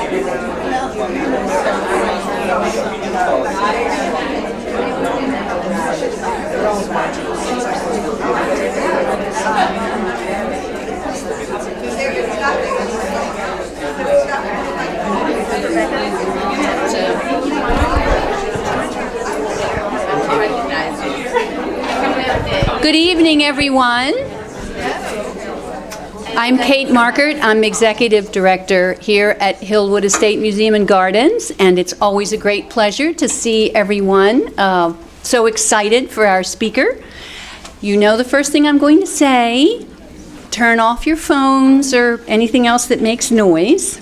Good evening, everyone. I'm Kate Markert. I'm Executive Director here at Hillwood Estate Museum and Gardens, and it's always a great pleasure to see everyone so excited for our speaker. You know the first thing I'm going to say. Turn off your phones or anything else that makes noise.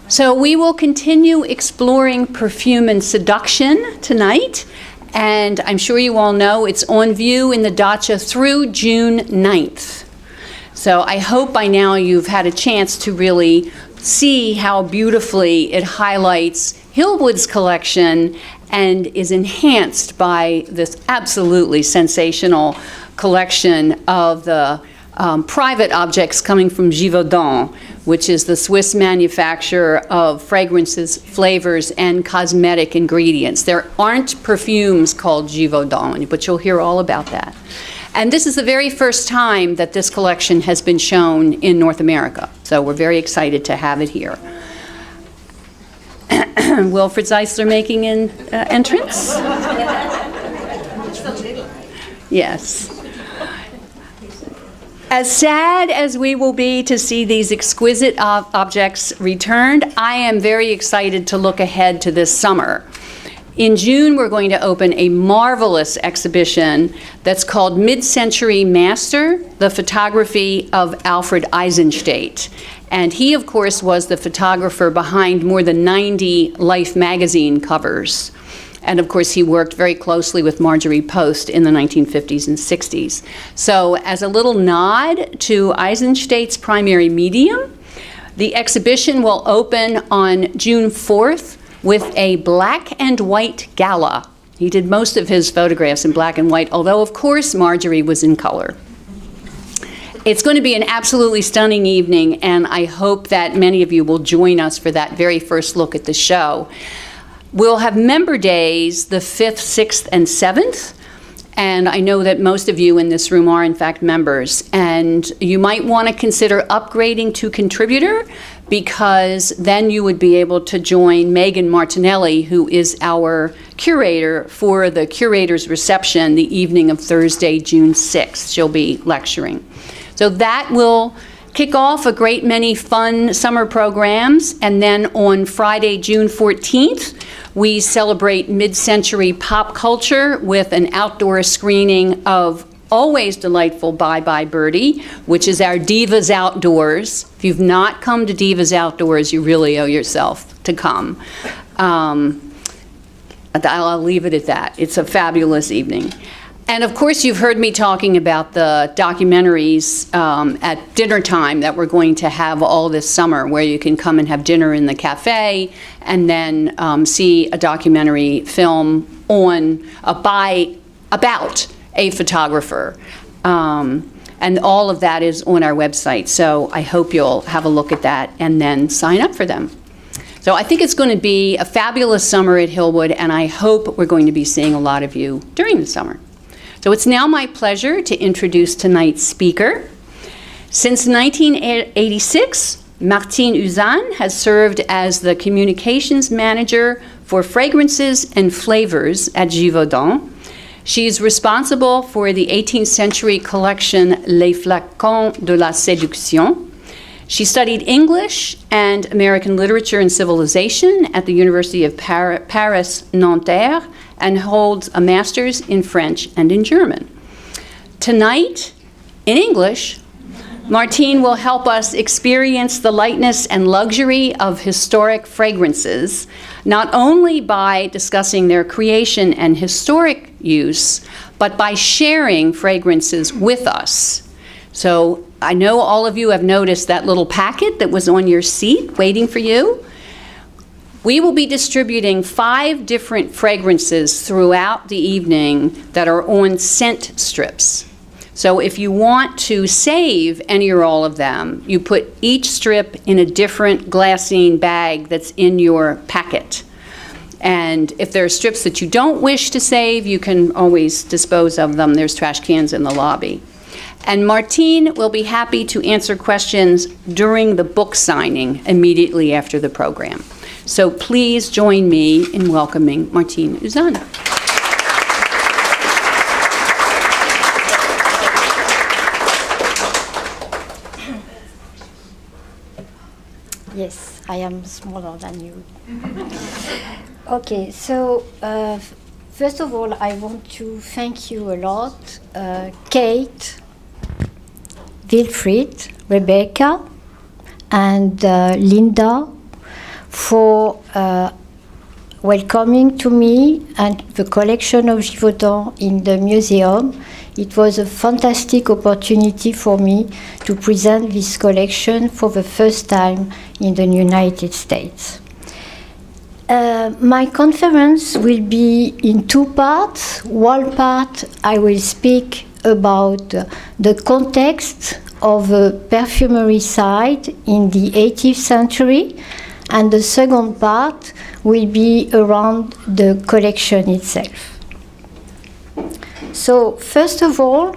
So we will continue exploring perfume and seduction tonight. And I'm sure you all know it's on view in the Dacha through June 9th. So I hope by now you've had a chance to really see how beautifully it highlights Hillwood's collection and is enhanced by this absolutely sensational collection of the private objects coming from Givaudan, which is the Swiss manufacturer of fragrances, flavors, and cosmetic ingredients. There aren't perfumes called Givaudan, but you'll hear all about that. And this is the very first time that this collection has been shown in North America, so we're very excited to have it here. Wilfred Zeisler making an entrance? Yes. As sad as we will be to see these exquisite objects returned, I am very excited to look ahead to this summer. In June, we're going to open a marvelous exhibition that's called Mid-Century Master, the Photography of Alfred Eisenstadt. And he, of course, was the photographer behind more than 90 Life magazine covers. And of course, he worked very closely with Marjorie Post in the 1950s and 60s. So as a little nod to Eisenstadt's primary medium, the exhibition will open on June 4th with a black and white gala. He did most of his photographs in black and white, although of course Marjorie was in color. It's going to be an absolutely stunning evening, and I hope that many of you will join us for that very first look at the show. We'll have member days the 5th, 6th, and 7th, and I know that most of you in this room are in fact members, and you might want to consider upgrading to contributor, because then you would be able to join Megan Martinelli, who is our curator for the curator's reception the evening of Thursday, June 6th. She'll be lecturing. So that will kick off a great many fun summer programs, and then on Friday, June 14th, we celebrate mid-century pop culture with an outdoor screening of always delightful Bye Bye Birdie, which is our Divas Outdoors. If you've not come to Divas Outdoors, you really owe yourself to come. I'll leave it at that. It's a fabulous evening. And of course, you've heard me talking about the documentaries at dinner time that we're going to have all this summer, where you can come and have dinner in the cafe and then see a documentary film on about a photographer. And all of that is on our website. So I hope you'll have a look at that and then sign up for them. So I think it's going to be a fabulous summer at Hillwood, and I hope we're going to be seeing a lot of you during the summer. So it's now my pleasure to introduce tonight's speaker. Since 1986, Martine Uzan has served as the communications manager for fragrances and flavors at Givaudan. She's responsible for the 18th century collection Les Flacons de la Séduction. She studied English and American literature and civilization at the University of Paris, Nanterre, and holds a master's in French and in German. Tonight, in English, Martine will help us experience the lightness and luxury of historic fragrances, not only by discussing their creation and historic use, but by sharing fragrances with us. So I know all of you have noticed that little packet that was on your seat waiting for you. We will be distributing 5 different fragrances throughout the evening that are on scent strips. So if you want to save any or all of them, you put each strip in a different glassine bag that's in your packet. And if there are strips that you don't wish to save, you can always dispose of them. There's trash cans in the lobby. And Martine will be happy to answer questions during the book signing immediately after the program. So please join me in welcoming Martine Uzan. Yes, I am smaller than you. Okay, so first of all, I want to thank you a lot, Kate, Wilfried, Rebecca, and Linda, for welcoming to me and the collection of Givaudan in the museum. It was a fantastic opportunity for me to present this collection for the first time in the United States. My conference will be in two parts. One part, I will speak about the context of the perfumery side in the 18th century, and the second part will be around the collection itself. So, first of all,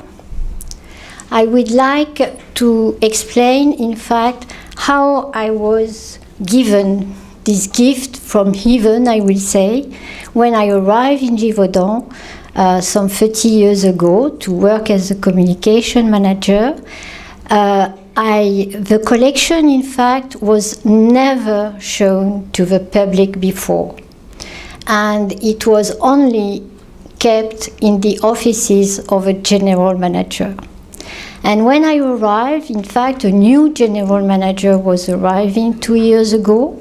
I would like to explain, in fact, how I was given this gift from heaven, I will say, when I arrived in Givaudan some 30 years ago to work as a communication manager. The collection, in fact, was never shown to the public before. And it was only kept in the offices of a general manager. And when I arrived, in fact, a new general manager was arriving 2 years ago,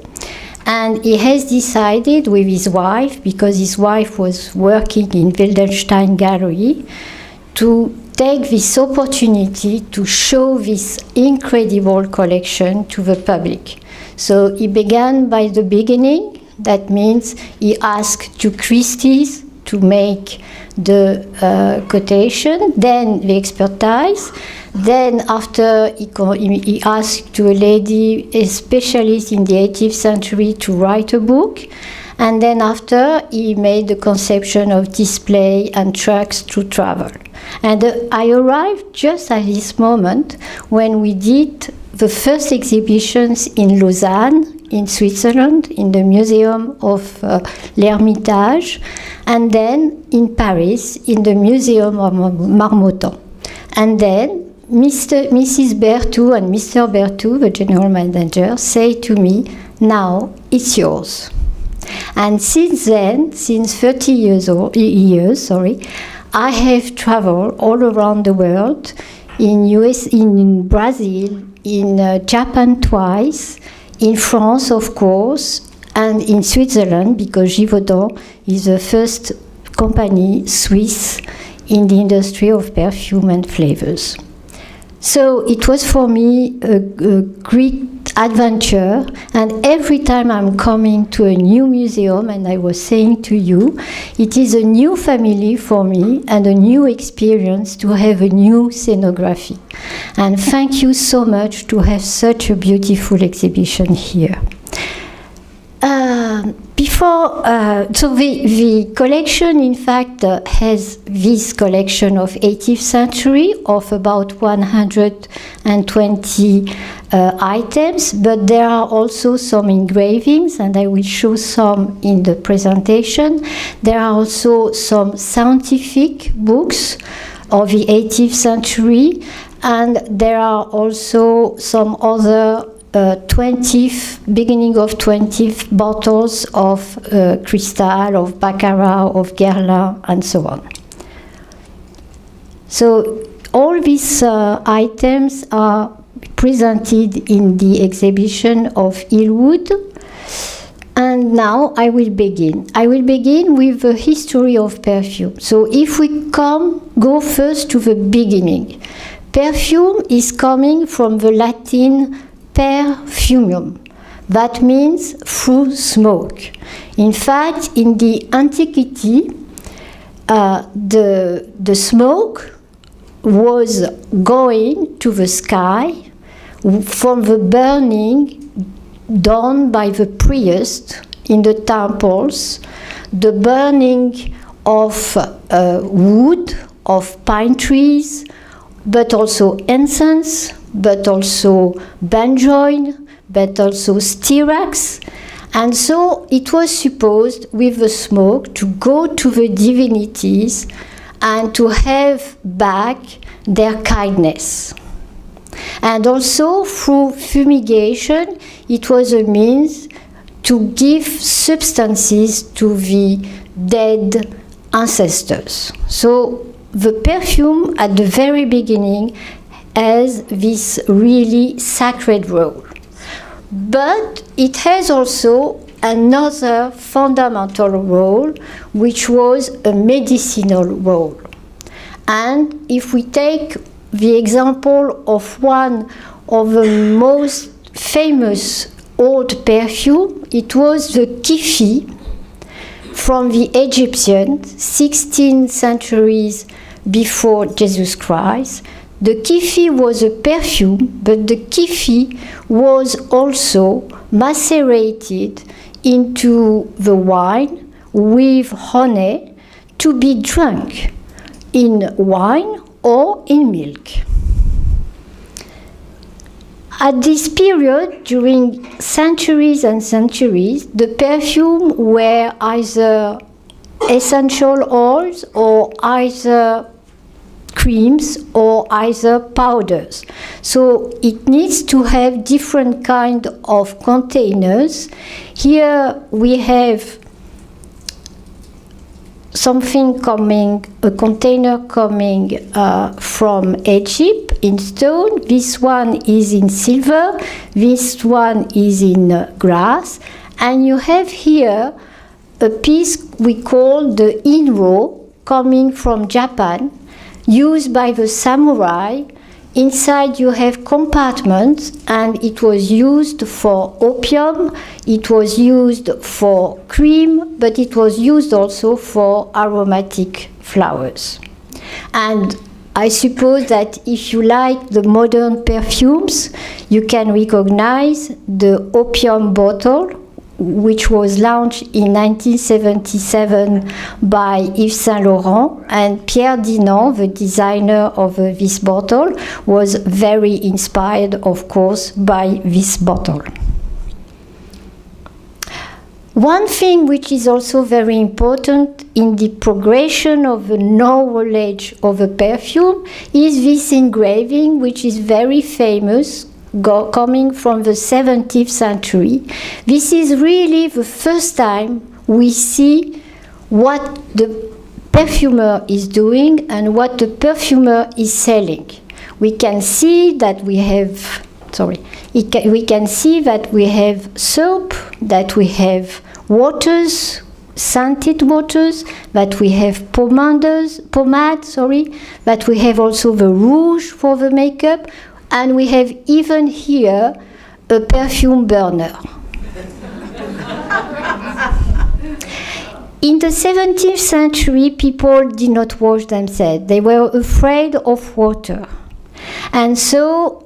and he has decided with his wife, because his wife was working in Wildenstein Gallery, to take this opportunity to show this incredible collection to the public. So he began by the beginning. That means he asked to Christie's to make the quotation, then the expertise. Then after he asked to a lady, a specialist in the 18th century, to write a book. And then after, he made the conception of display and trucks to travel. And I arrived just at this moment when we did the first exhibitions in Lausanne, in Switzerland, in the Museum of l'Hermitage, and then in Paris, in the Museum of Marmottan. And then Mrs. Berthoud and Mr. Berthoud, the general manager, say to me, "Now it's yours." And since then, since 30 years, I have traveled all around the world, in US, in Brazil, in Japan twice, in France, of course, and in Switzerland, because Givaudan is the first company, Swiss, in the industry of perfume and flavors. So it was for me a great adventure, and every time I'm coming to a new museum, and I was saying to you, it is a new family for me and a new experience to have a new scenography. And thank you so much to have such a beautiful exhibition here. So the collection, in fact, has this collection of 18th century of about 120 items, but there are also some engravings, and I will show some in the presentation. There are also some scientific books of the 18th century, and there are also some other 20th, beginning of 20th bottles of Cristal, of Baccarat, of Guerlain, and so on. So all these items are presented in the exhibition of Hillwood. And now I will begin. I will begin with the history of perfume. So if we go first to the beginning. Perfume is coming from the Latin perfumum. That means through smoke. In fact, in the antiquity, the smoke was going to the sky from the burning done by the priests in the temples, the burning of wood, of pine trees, but also incense, but also benjoin, but also styrax. And so it was supposed, with the smoke, to go to the divinities and to have back their kindness. And also, through fumigation, it was a means to give substances to the dead ancestors. So the perfume at the very beginning has this really sacred role. But it has also another fundamental role, which was a medicinal role. And if we take the example of one of the most famous old perfume, it was the kifi from the Egyptians, 16th centuries before Jesus Christ. The kifi was a perfume, but the kifi was also macerated into the wine with honey to be drunk in wine or in milk. At this period, during centuries and centuries, the perfume were either essential oils or either creams or either powders. So it needs to have different kind of containers. Here we have something coming, a container coming from Egypt in stone. This one is in silver, this one is in glass, and you have here a piece we call the inro coming from Japan, used by the samurai. Inside you have compartments, and it was used for opium, it was used for cream, but it was used also for aromatic flowers. And I suppose that if you like the modern perfumes, you can recognize the opium bottle, which was launched in 1977 by Yves Saint Laurent, and Pierre Dinant, the designer of this bottle, was very inspired, of course, by this bottle. One thing which is also very important in the progression of the knowledge of a perfume is this engraving, which is very famous, coming from the 17th century. This is really the first time we see what the perfumer is doing and what the perfumer is selling. We can see that we have, we can see that we have soap, that we have waters, scented waters, that we have pomade, that we have also the rouge for the makeup, and we have even here a perfume burner. In the 17th century, people did not wash themselves. They were afraid of water. And so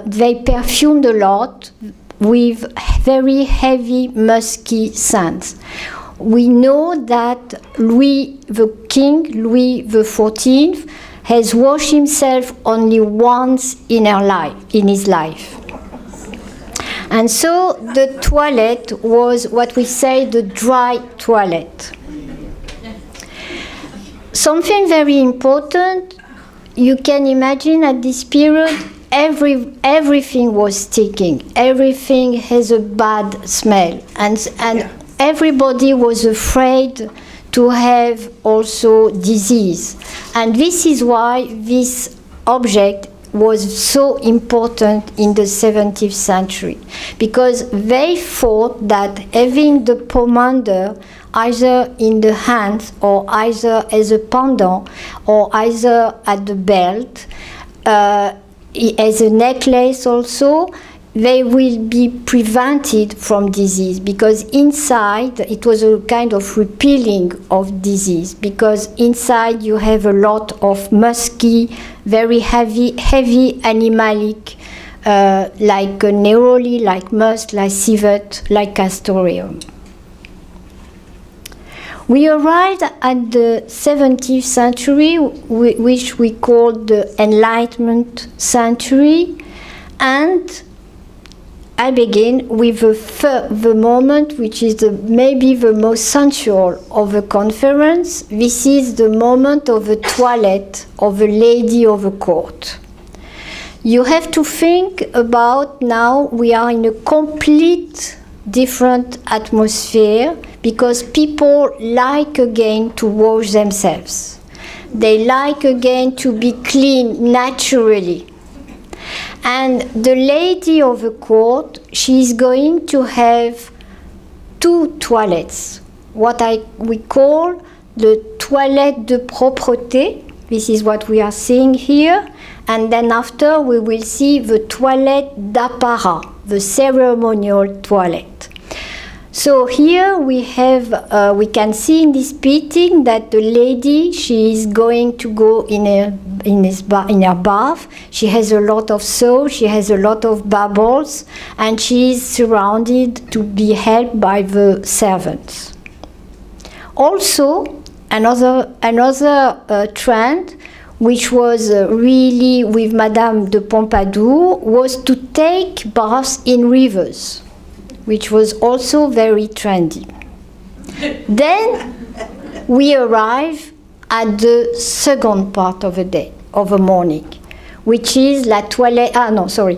they perfumed a lot with very heavy, musky scents. We know that Louis XIV, has washed himself only once in his life. And so the toilette was what we say the dry toilette. Something very important, you can imagine at this period, everything was stinking. Everything has a bad smell. And everybody was afraid to have also disease. And this is why this object was so important in the 17th century, because they thought that having the pomander either in the hands or either as a pendant or either at the belt, as a necklace also, they will be prevented from disease, because inside it was a kind of repelling of disease, because inside you have a lot of musky, very heavy animalic, like neroli, like musk, like civet, like castoreum. We arrived at the 17th century, which we called the Enlightenment century, and I begin with the moment which is maybe the most sensual of the conference. This is the moment of the toilette of a lady of a court. You have to think about now we are in a complete different atmosphere, because people like again to wash themselves. They like again to be clean naturally. And the lady of the court, she is going to have 2 toilettes, what we call the toilette de propreté. This is what we are seeing here. And then after we will see the toilette d'apparat, the ceremonial toilette. So here we have, we can see in this painting that the lady, she is going to go in her bath. She has a lot of soap, she has a lot of bubbles, and she is surrounded to be helped by the servants. Also, another trend, which was really with Madame de Pompadour, was to take baths in rivers, which was also very trendy. Then we arrive at the second part of the day, of the morning, which is la toilette.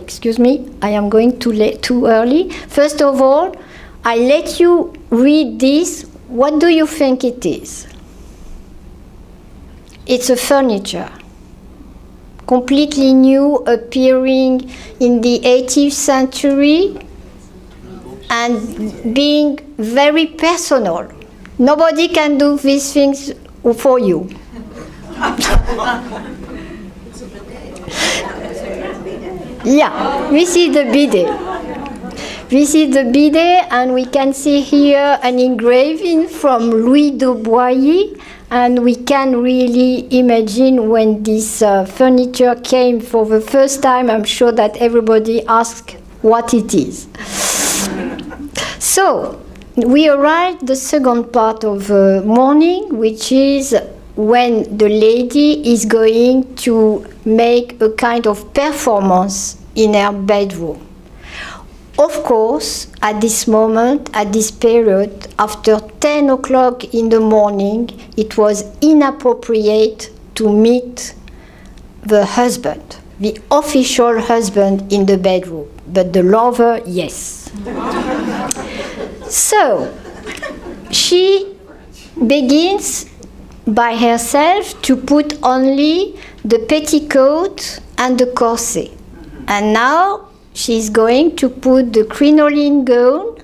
Excuse me, I am going too early. First of all, I let you read this. What do you think it is? It's a furniture, completely new, appearing in the 18th century, and being very personal. Nobody can do these things for you. Yeah, this is the bidet. This is the bidet, and we can see here an engraving from Louis de Boyer, and we can really imagine when this furniture came for the first time. I'm sure that everybody asked what it is. So, we arrived the second part of the morning, which is when the lady is going to make a kind of performance in her bedroom. Of course, at this moment, at this period, after 10 o'clock in the morning, it was inappropriate to meet the husband, the official husband in the bedroom, but the lover, yes. So, she begins by herself to put only the petticoat and the corset. And now she's going to put the crinoline gown,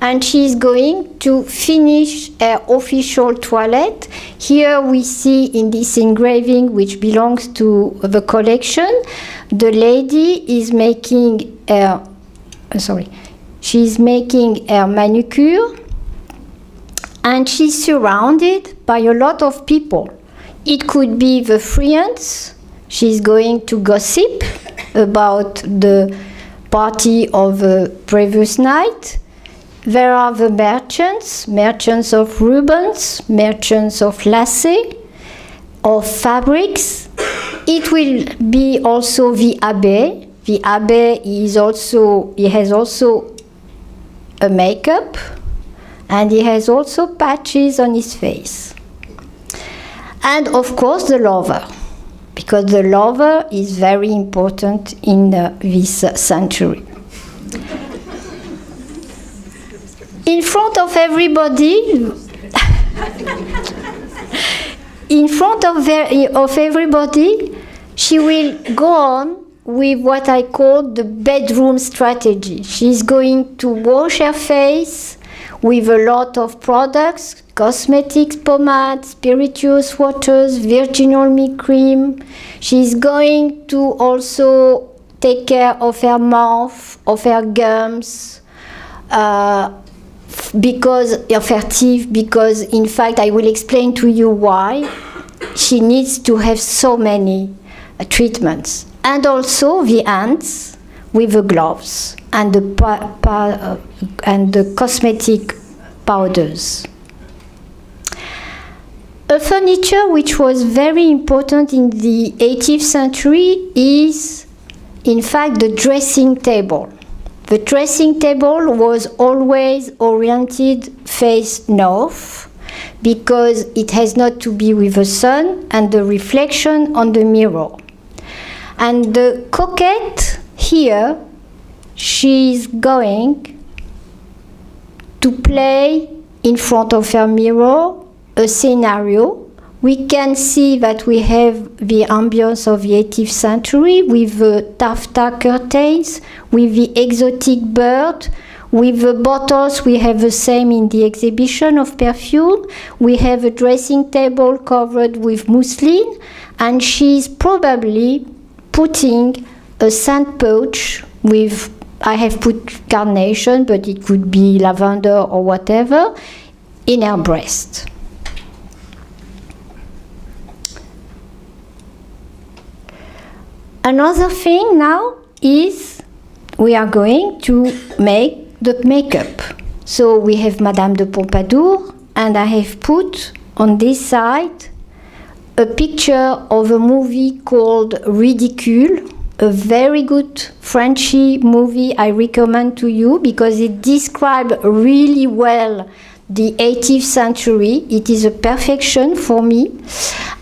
and she's going to finish her official toilette. Here we see in this engraving, which belongs to the collection, the lady is making her, she's making her manicure, and she's surrounded by a lot of people. It could be the friends. She's going to gossip about the party of the previous night. There are the merchants of ribbons, merchants of lacets, of fabrics. It will be also the abbé. The abbé has also a makeup, and he has also patches on his face. And of course the lover, because the lover is very important in this century. In front of everybody, she will go on with what I call the bedroom strategy. She's going to wash her face with a lot of products, cosmetics, pomades, spirituous waters, virginal milk cream. She's going to also take care of her mouth, of her gums, because of her teeth, because in fact I will explain to you why she needs to have so many treatments. And also the hands with the gloves and the cosmetic powders. A furniture which was very important in the 18th century is, in fact, the dressing table. The dressing table was always oriented face north because it has not to be with the sun and the reflection on the mirror. And the coquette here, she's going to play in front of her mirror a scenario. We can see that we have the ambience of the 18th century with the taffeta curtains, with the exotic bird, with the bottles. We have the same in the exhibition of perfume. We have a dressing table covered with muslin, and she's probably putting a scent pouch with, I have put carnation, but it could be lavender or whatever, in her breast. Another thing now is we are going to make the makeup. So we have Madame de Pompadour, and I have put on this side a picture of a movie called Ridicule, a very good Frenchy movie I recommend to you because it describes really well the 18th century. It is a perfection for me.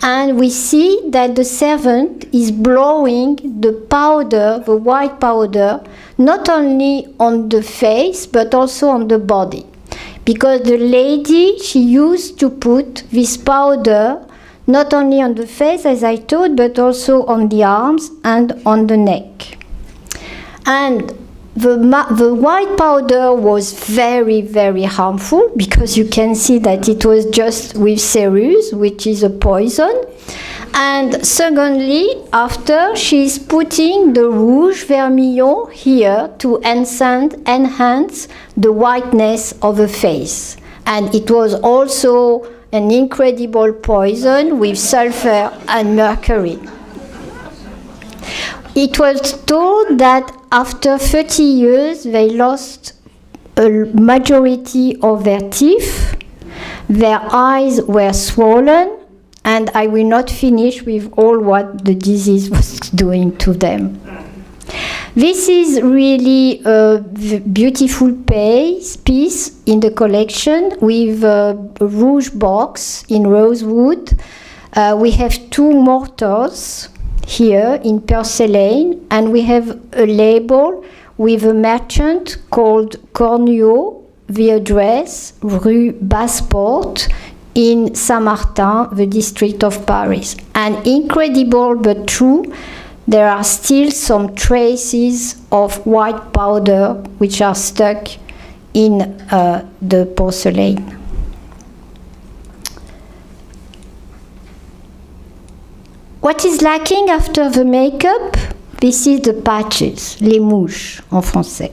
And we see that the servant is blowing the powder, the white powder, not only on the face, but also on the body. Because the lady, she used to put this powder not only on the face, as I told, but also on the arms and on the neck. And the white powder was very, very harmful because you can see that it was just with cerise, which is a poison. And secondly, after, she's putting the rouge vermillon here to enhance the whiteness of the face. And it was also an incredible poison with sulfur and mercury. It was told that after 30 years, they lost a majority of their teeth, their eyes were swollen, and I will not finish with all what the disease was doing to them. This is really a beautiful piece in the collection with a rouge box in rosewood. We have two mortars here in porcelain, and we have a label with a merchant called Cornuau, the address, Rue Basse-Porte, in Saint-Martin, the district of Paris. And incredible but true, there are still some traces of white powder which are stuck in the porcelain. What is lacking after the makeup? This is the patches, les mouches en français.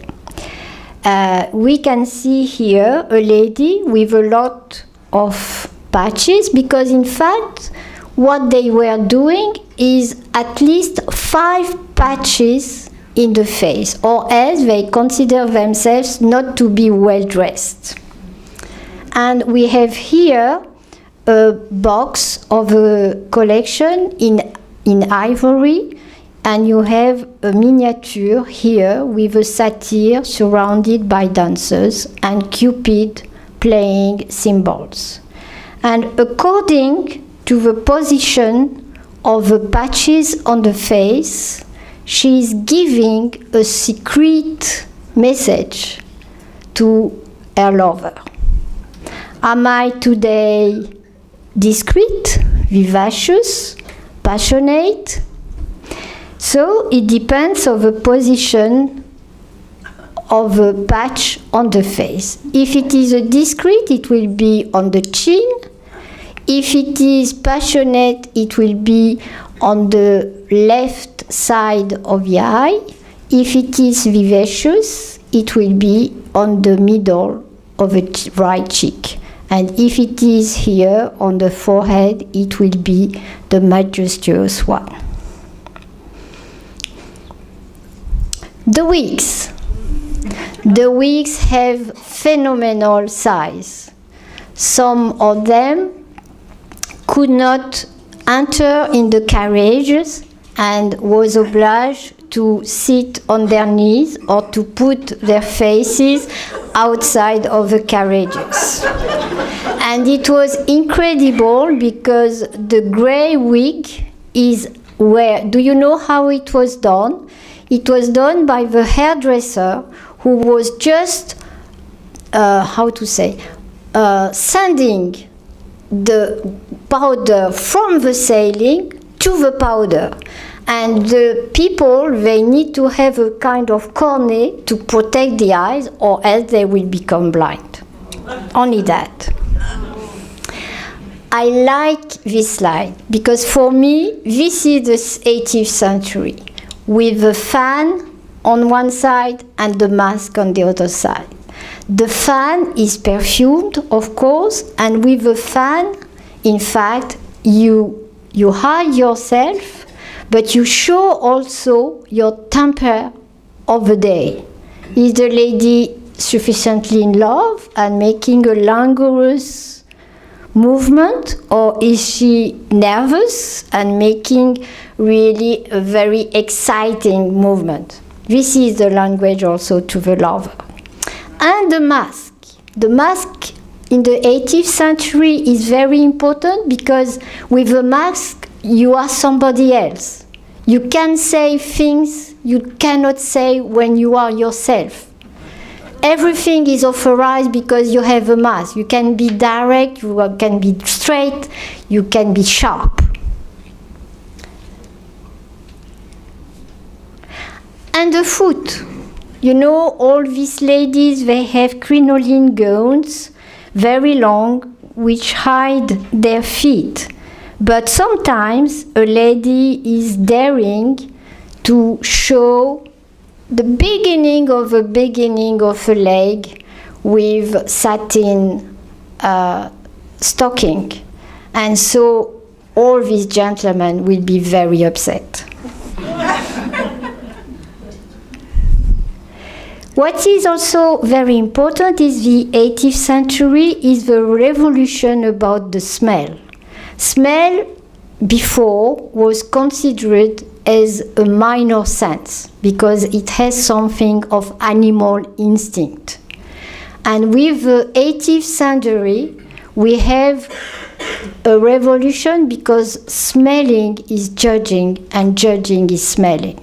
We can see here a lady with a lot of patches because in fact what they were doing is at least 5 patches in the face, or else they consider themselves not to be well dressed. And we have here a box of a collection in ivory, and you have a miniature here with a satyr surrounded by dancers and Cupid playing cymbals. And according to the position of the patches on the face, she is giving a secret message to her lover. Am I today discreet, vivacious, passionate? So it depends on the position of the patch on the face. If it is a discreet, it will be on the chin. If it is passionate, it will be on the left side of the eye. If it is vivacious, it will be on the middle of the right cheek. And if it is here on the forehead, it will be the majestuous one. The wigs. The wigs have phenomenal size. Some of them could not enter in the carriages and was obliged to sit on their knees or to put their faces outside of the carriages. And it was incredible because the gray wig is where, do you know how it was done? It was done by the hairdresser who was just, sending the powder from the ceiling to the powder. And the people, they need to have a kind of cornet to protect the eyes, or else they will become blind. Only that. I like this slide because for me, this is the 18th century with the fan on one side and the mask on the other side. The fan is perfumed, of course, and with the fan, in fact, you hide yourself, but you show also your temper of the day. Is the lady sufficiently in love and making a languorous movement, or is she nervous and making really a very exciting movement? This is the language also to the lover. And the mask. The mask in the 18th century is very important because with the mask you are somebody else. You can say things you cannot say when you are yourself. Everything is authorized because you have a mask. You can be direct, you can be straight, you can be sharp. And the foot. You know, all these ladies, they have crinoline gowns, very long, which hide their feet. But sometimes a lady is daring to show the beginning of a leg with satin stocking. And so all these gentlemen will be very upset. What is also very important is the 18th century is the revolution about the smell. Smell before was considered as a minor sense because it has something of animal instinct. And with the 18th century, we have a revolution because smelling is judging and judging is smelling.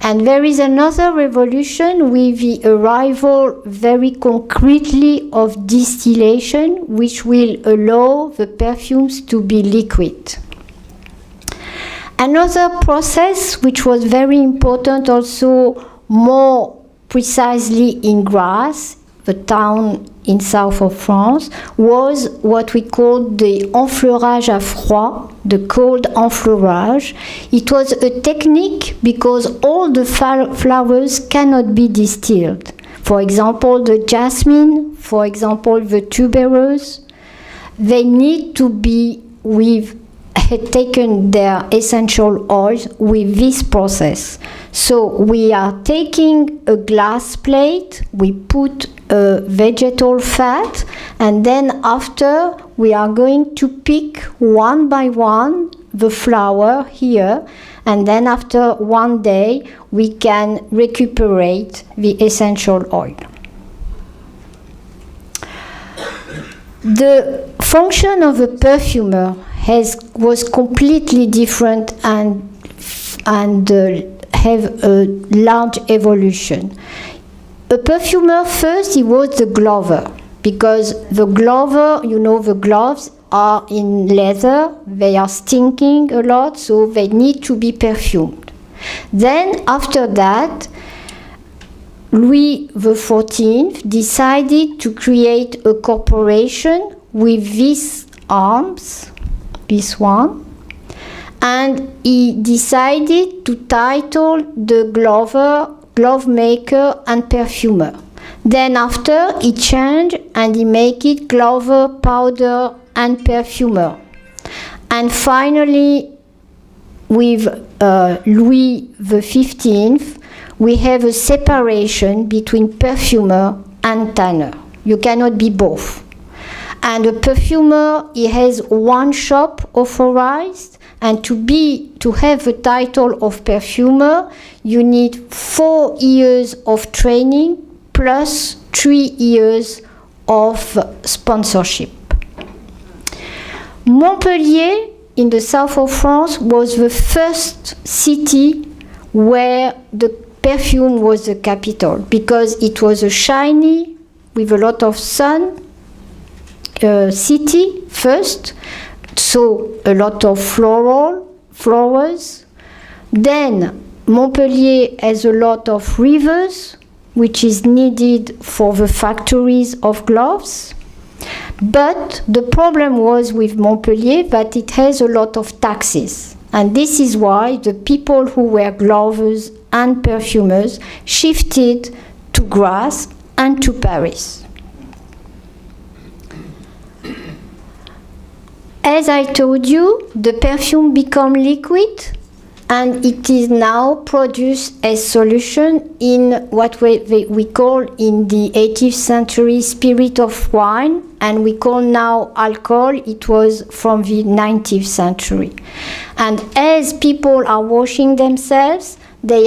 And there is another revolution with the arrival very concretely of distillation, which will allow the perfumes to be liquid. Another process which was very important also more precisely in Grasse, the town in south of France, was what we called the enfleurage à froid, the cold enfleurage. It was a technique because all the flowers cannot be distilled. For example, the jasmine, for example, the tuberose, they need to be had taken their essential oils with this process. So we are taking a glass plate, we put a vegetal fat, and then after we are going to pick one by one the flower here, and then after one day we can recuperate the essential oil. The function of a perfumer was completely different and have a large evolution. A perfumer first, he was the glover, because the glover, you know, the gloves are in leather, they are stinking a lot, so they need to be perfumed. Then after that, Louis XIV decided to create a corporation with these arms, this one, And he decided to title the glove maker and perfumer. Then after he changed and he make it glover, powder and perfumer. And finally, with Louis XV, we have a separation between perfumer and tanner. You cannot be both. And a perfumer, he has one shop authorized, and to have the title of perfumer, you need 4 years of training plus 3 years of sponsorship. Montpellier, in the south of France, was the first city where the perfume was the capital, because it was a shiny, with a lot of sun, city first, so a lot of flowers. Then Montpellier has a lot of rivers, which is needed for the factories of gloves. But the problem was with Montpellier that it has a lot of taxes. And this is why the people who were glovers and perfumers shifted to Grasse and to Paris. As I told you, the perfume became liquid, and it is now produced as solution in what we call in the 18th century spirit of wine, and we call now alcohol. It was from the 19th century. And as people are washing themselves, they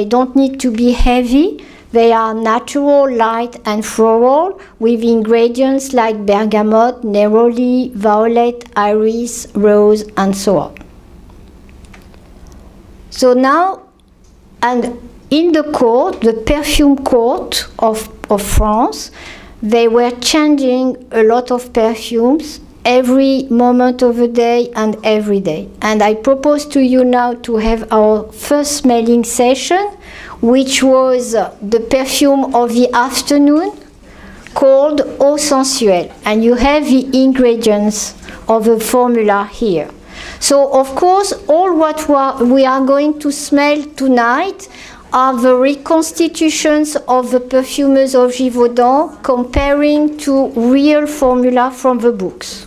don't need to be heavy. They are natural, light, and floral, with ingredients like bergamot, neroli, violet, iris, rose, and so on. So now, and in the court, the perfume court of France, they were changing a lot of perfumes every moment of the day and every day. And I propose to you now to have our first smelling session, which was the perfume of the afternoon, called Eau Sensuelle. And you have the ingredients of the formula here. So, of course, all what we are going to smell tonight are the reconstitutions of the perfumers of Givaudan, comparing to real formula from the books.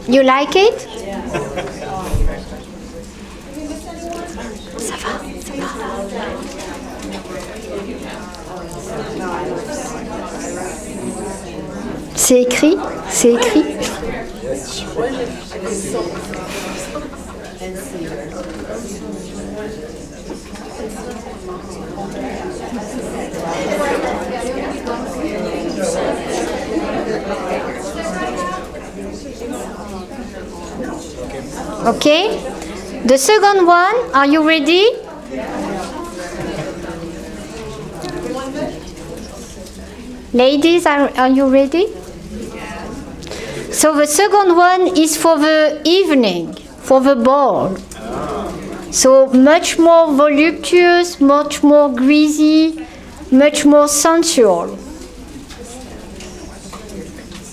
You like it? Ça va, ça va. C'est écrit, c'est écrit. Okay, the second one, are you ready? Ladies, are you ready? So the second one is for the evening, for the ball. So much more voluptuous, much more greasy, much more sensual.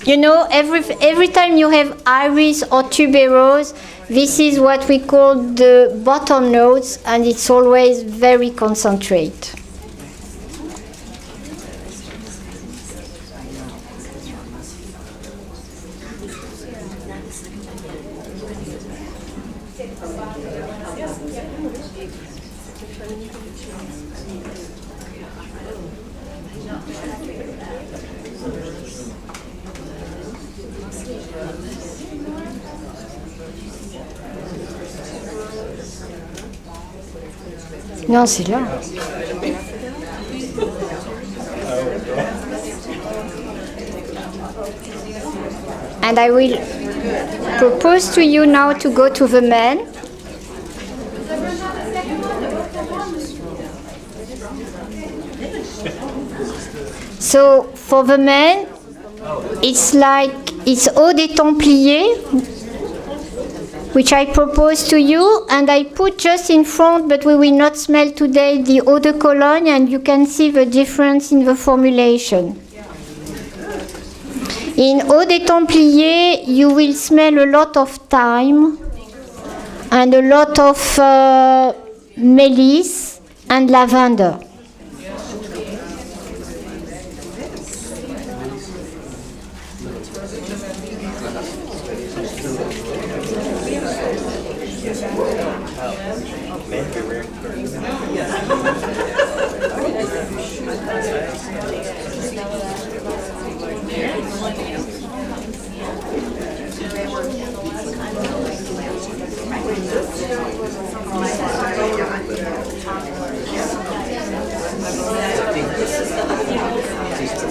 You know, every time you have iris or tuberose, this is what we call the bottom notes, and it's always very concentrate. Non, c'est là. And I will propose to you now to go to the men. So for the men, it's Eau des Templiers. which I propose to you, and I put just in front, but we will not smell today, the Eau de Cologne, and you can see the difference in the formulation. In Eau des Templiers, you will smell a lot of thyme and a lot of meliss and lavender.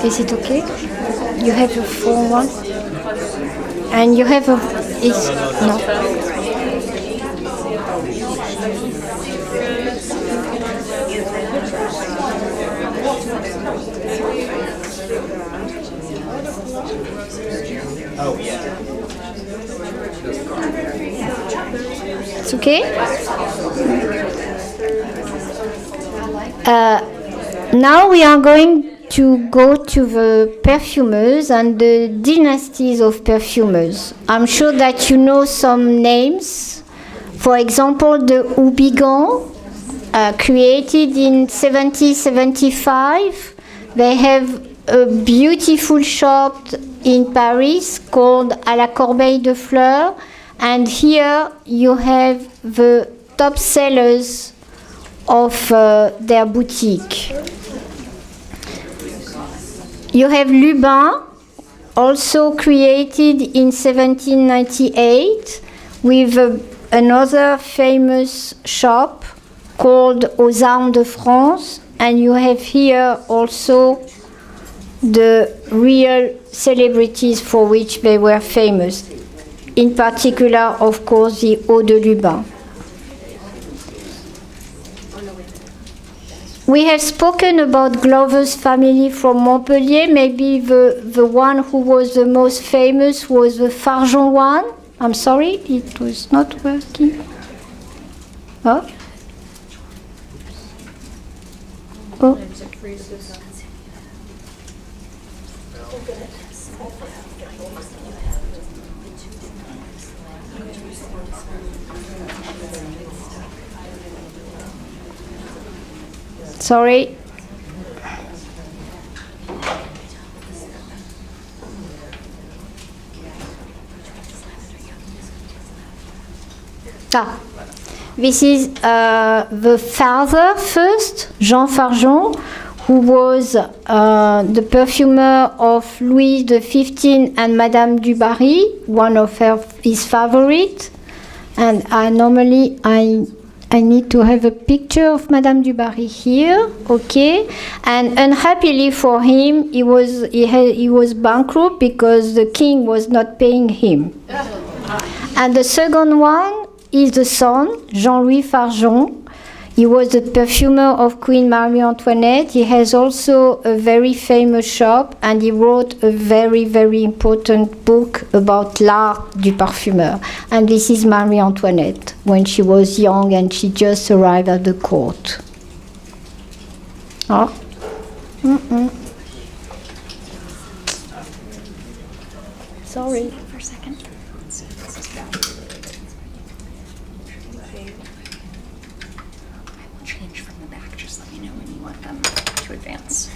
Is it okay? You have a full one? And you have a... No. Oh, yeah. It's okay? Now we are going to go to the perfumers and the dynasties of perfumers. I'm sure that you know some names. For example, the Givaudan, created in 1775. They have a beautiful shop in Paris called À la Corbeille de Fleurs. And here you have the top sellers of their boutique. You have Lubin, also created in 1798 with another famous shop called Aux Armes de France. And you have here also the real celebrities for which they were famous. In particular, of course, the Eau de Lubin. We have spoken about Glover's family from Montpellier. Maybe the one who was the most famous was the Fargeon one. I'm sorry, it was not working. Oh. Oh. Sorry. This is the father first, Jean Fargeon, who was the perfumer of Louis XV and Madame du Barry, one of his favorites. And I need to have a picture of Madame du Barry here, okay? And unhappily for him, he was bankrupt because the king was not paying him. And the second one is the son, Jean-Louis Fargeon. He was the perfumer of Queen Marie Antoinette. He has also a very famous shop, and he wrote a very, very important book about l'art du parfumeur. And this is Marie Antoinette, when she was young and she just arrived at the court. Oh. Sorry. For a second. Change from the back. Just let me know when you want them to advance.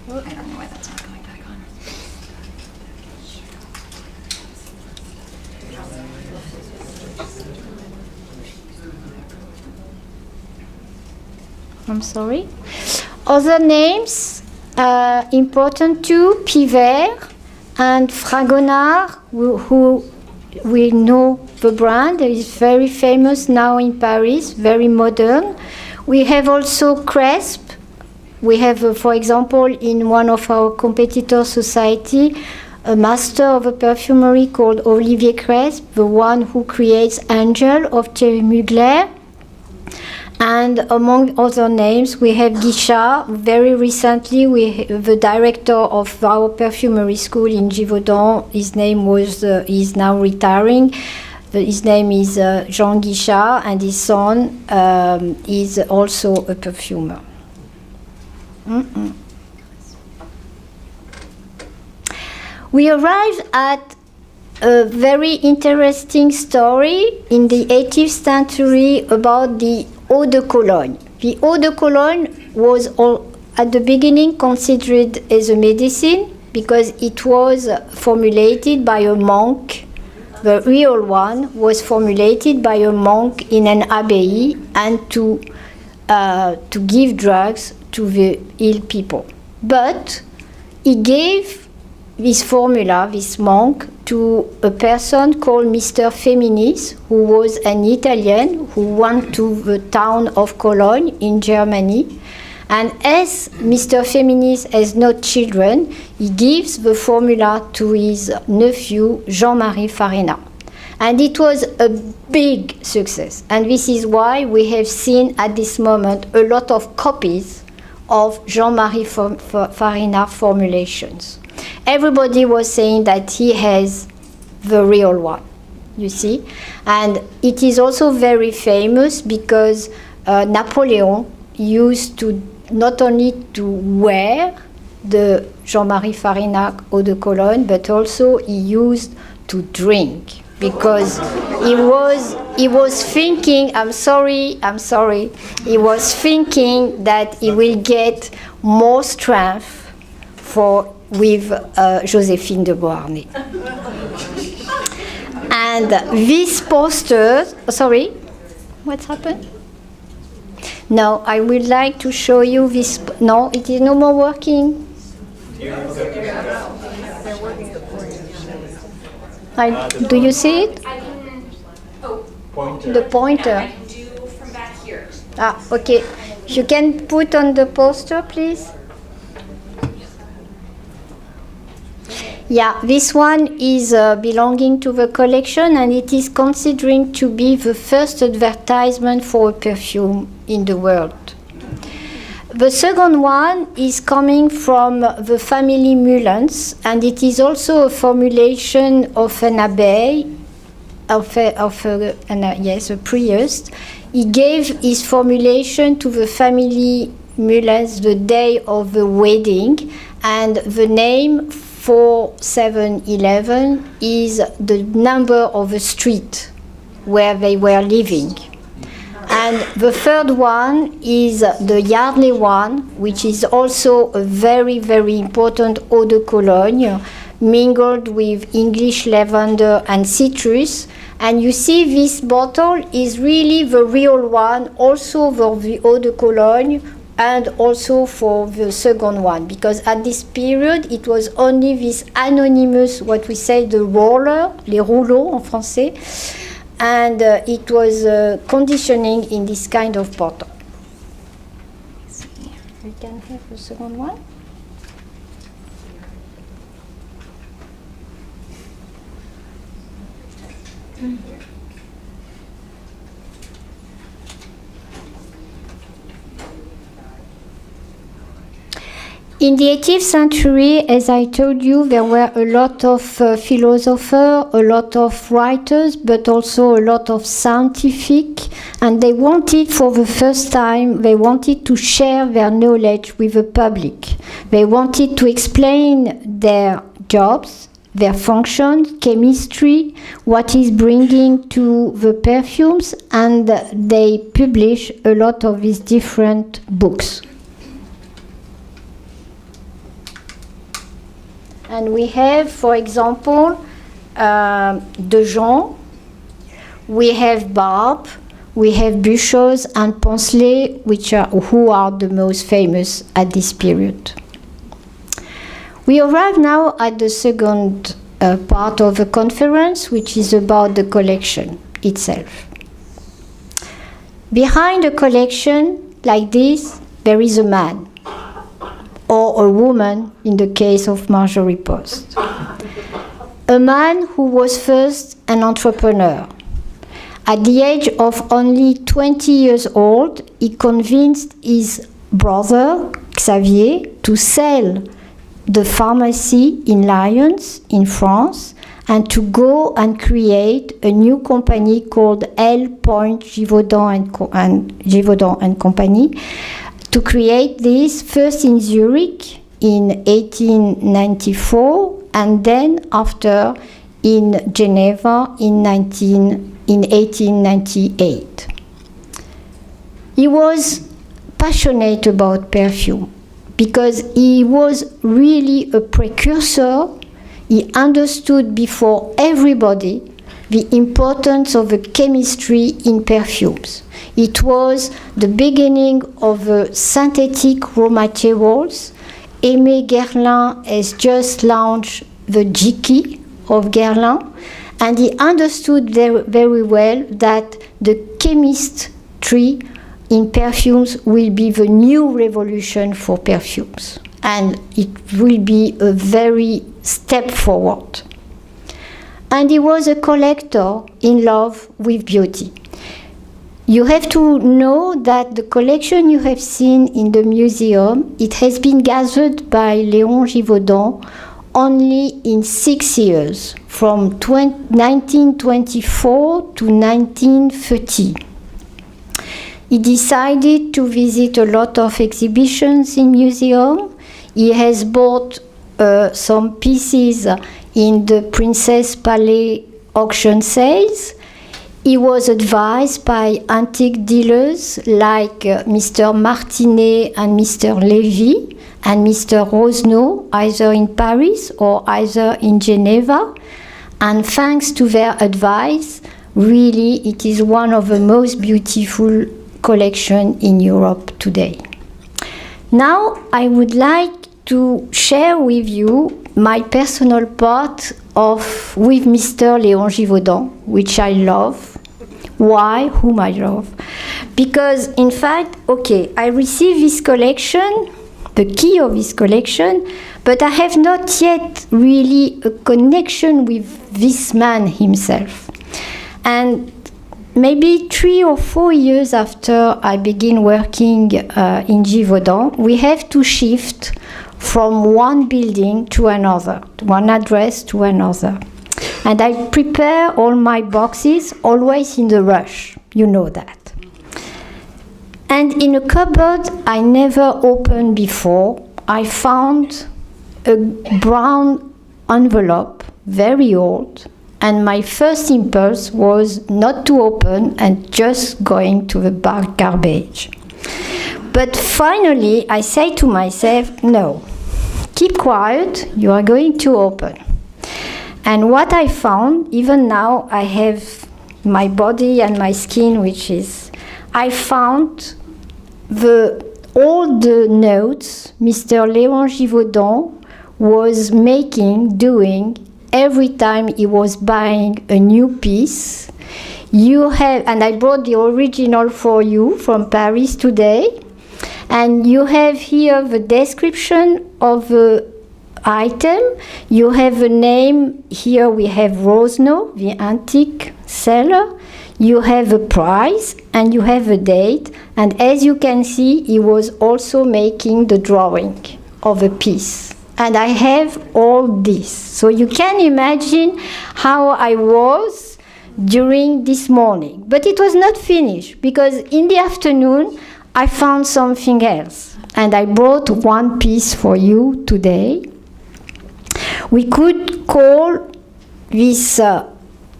I don't know why that's not going back on. I'm sorry. Other names important too, Pivert and Fragonard, who we know the brand. It is very famous now in Paris, very modern. We have also Cresp. We have, for example, in one of our competitor society, a master of a perfumery called Olivier Cresp, the one who creates Angel of Thierry Mugler. And among other names, we have Guichard. Very recently, the director of our perfumery school in Givaudan, his name was, he's now retiring. His name is Jean Guichard, and his son is also a perfumer. We arrived at a very interesting story in the 18th century about the Eau de Cologne. The Eau de Cologne was at the beginning considered as a medicine because it was formulated by a monk. The real one was formulated by a monk in an abbey and to give drugs to the ill people. But he gave this formula, this monk, to a person called Mr. Feminis, who was an Italian who went to the town of Cologne in Germany. And as Mr. Feminis has no children, he gives the formula to his nephew, Jean-Marie Farina. And it was a big success. And this is why we have seen at this moment a lot of copies of Jean-Marie Farina formulations. Everybody was saying that he has the real one, you see. And it is also very famous because Napoleon used to not only to wear the Jean-Marie Farina Eau de Cologne, but also he used to drink because he was thinking, I'm sorry, he was thinking that he will get more strength with Joséphine de Beauharnais. And this poster, sorry, what's happened? No, I would like to show you this. No, it is no more working. Do you see it? The pointer. I can do from back here. Ah, okay. You can put on the poster, please. Yeah, this one is belonging to the collection, and it is considering to be the first advertisement for a perfume in the world. The second one is coming from the family Mullens, and it is also a formulation of an abbé, a priest. He gave his formulation to the family Mullens the day of the wedding, and the name 4711 is the number of a street where they were living. And the third one is the Yardley one, which is also a very, very important Eau de Cologne, mingled with English lavender and citrus. And you see this bottle is really the real one, also for the Eau de Cologne, and also for the second one, because at this period it was only this anonymous, what we say, the roller, les rouleaux en français, and it was conditioning in this kind of bottle. We can have the second one. In the 18th century, as I told you, there were a lot of philosophers, a lot of writers, but also a lot of scientific, and they wanted, for the first time, they wanted to share their knowledge with the public. They wanted to explain their jobs, their functions, chemistry, what is bringing to the perfumes, and they publish a lot of these different books. And we have, for example, De Jean, we have Barbe, we have Buchholz and Poncelet, who are the most famous at this period. We arrive now at the second part of the conference, which is about the collection itself. Behind a collection like this, there is a man, or a woman in the case of Marjorie Post. A man who was first an entrepreneur. At the age of only 20 years old, he convinced his brother, Xavier, to sell the pharmacy in Lyons, in France, and to go and create a new company called L. Givaudan Givaudan and Company, to create this first in Zurich in 1894, and then after in Geneva in 1898. He was passionate about perfume because he was really a precursor. He understood before everybody the importance of the chemistry in perfumes. It was the beginning of the synthetic raw materials. Aimé Guerlain has just launched the Jiki of Guerlain, and he understood very well that the chemistry in perfumes will be the new revolution for perfumes, and it will be a very step forward. And he was a collector in love with beauty. You have to know that the collection you have seen in the museum, it has been gathered by Léon Givaudan only in 6 years, from 1924 to 1930. He decided to visit a lot of exhibitions in museums. He has bought some pieces in the Princess Palais auction sales. He was advised by antique dealers like Mr. Martinet and Mr. Lévy and Mr. Rosenau, either in Paris or either in Geneva. And thanks to their advice, really it is one of the most beautiful collections in Europe today. Now I would like to share with you my personal part with Mr. Léon Givaudan, which I love. Why? Whom I love? Because in fact, I received this collection, the key of this collection, but I have not yet really a connection with this man himself. And maybe 3 or 4 years after I begin working in Givaudan, we have to shift from one building to another, one address to another. And I prepare all my boxes always in the rush, you know that. And in a cupboard I never opened before, I found a brown envelope, very old, and my first impulse was not to open and just going to the garbage. But finally I say to myself, no, keep quiet, you are going to open. And what I found, even now I have my body and my skin, I found all the notes Mr. Léon Givaudan was doing every time he was buying a new piece. And I brought the original for you from Paris today. And you have here the description of the item. You have a name. Here we have Rosenau, the antique seller. You have a price and you have a date. And as you can see, he was also making the drawing of a piece. And I have all this. So you can imagine how I was during this morning. But it was not finished, because in the afternoon I found something else. And I brought one piece for you today. We could call this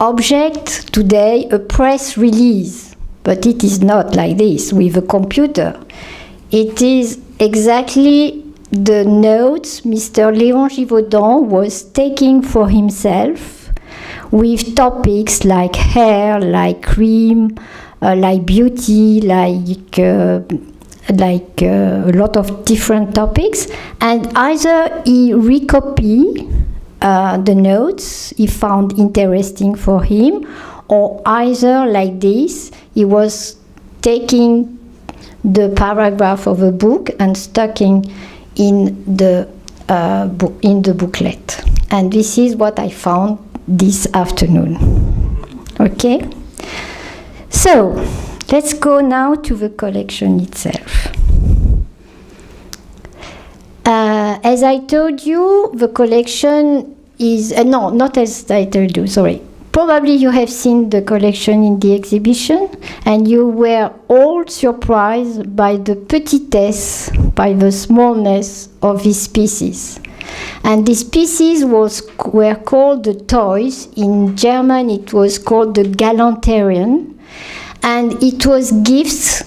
object today a press release, but it is not like this with a computer. It is exactly the notes Mr. Léon Givaudan was taking for himself, with topics like hair, like cream, like beauty, like a lot of different topics. And either he recopied the notes he found interesting for him, or either like this, he was taking the paragraph of a book and sticking in the booklet. And this is what I found this afternoon. Okay? So, let's go now to the collection itself. As I told you, the collection is... no, not as I told you, sorry. Probably you have seen the collection in the exhibition, and you were all surprised by the petitesse, by the smallness of these pieces. And these pieces were called the toys. In German, it was called the Galanterien. And it was gifts,